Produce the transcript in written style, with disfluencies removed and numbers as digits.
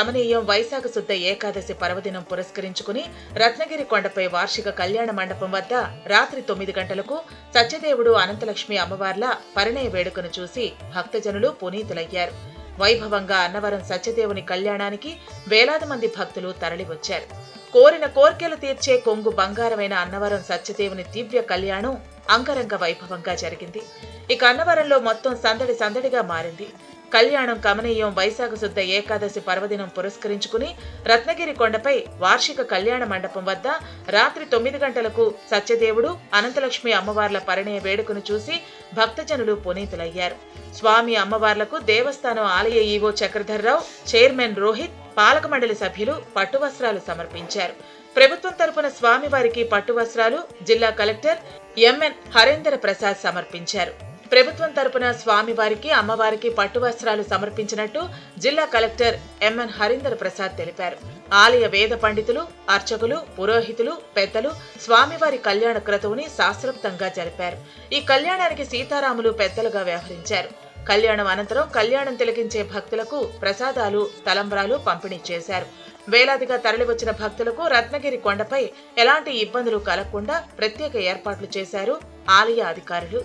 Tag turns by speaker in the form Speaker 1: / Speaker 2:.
Speaker 1: కమనీయం వైశాఖ శుద్ధ ఏకాదశి పర్వదినం పురస్కరించుకుని రత్నగిరి కొండపై వార్షిక కళ్యాణ మండపం వద్ద రాత్రి 9 గంటలకు సత్యదేవుడు అనంతలక్ష్మి అమ్మవార్ల పరిణయ వేడుకను చూసి భక్తజనులు పునీతులయ్యారు. వైభవంగా అన్నవరం సత్యదేవుని కళ్యాణానికి వేలాది మంది భక్తులు తరలివచ్చారు. కోరిన కోర్కెలు తీర్చే కొంగు బంగారమైన అన్నవరం సత్యదేవుని దివ్య కళ్యాణం అంగరంగ వైభవంగా జరిగింది. ఇక అన్నవరంలో మొత్తం సందడి సందడిగా మారింది. కళ్యాణం కమనీయం వైశాఖ శుద్ధ ఏకాదశి పర్వదినం పురస్కరించుకుని రత్నగిరి కొండపై వార్షిక కళ్యాణ మండపం వద్ద రాత్రి 9 గంటలకు సత్యదేవుడు అనంతలక్ష్మి అమ్మవార్ల పరిణయ వేడుకను చూసి భక్తజనులు పునీతులయ్యారు. స్వామి అమ్మవార్లకు దేవస్థానం ఆలయ ఈవో చక్రధర్రావు, చైర్మన్ రోహిత్, పాలక మండలి సభ్యులు పట్టువస్త్రాలు సమర్పించారు. ప్రభుత్వం తరపున స్వామివారికి పట్టువస్త్రాలు జిల్లా కలెక్టర్ ఎంఎన్ హరేందర్ ప్రసాద్ సమర్పించారు. ప్రభుత్వం తరపున స్వామివారికి అమ్మవారికి పట్టువస్త్రాలు సమర్పించినట్టు జిల్లా కలెక్టర్ ఎంఎన్ హరీందర్ ప్రసాద్ తెలిపారు. ఆలయ వేద పండితులు, అర్చకులు, పురోహితులు, పెద్దలు స్వామివారి కళ్యాణ క్రతువుని శాస్త్రోక్తంగా జరిపారు. ఈ కళ్యాణానికి సీతారాములు పెద్దలుగా వ్యవహరించారు. కళ్యాణం అనంతరం కళ్యాణం తిలకించే భక్తులకు ప్రసాదాలు, తలంబ్రాలు పంపిణీ చేశారు. వేలాదిగా తరలివచ్చిన భక్తులకు రత్నగిరి కొండపై ఎలాంటి ఇబ్బందులు కలగకుండా ప్రత్యేక ఏర్పాట్లు చేశారు ఆలయ అధికారులు.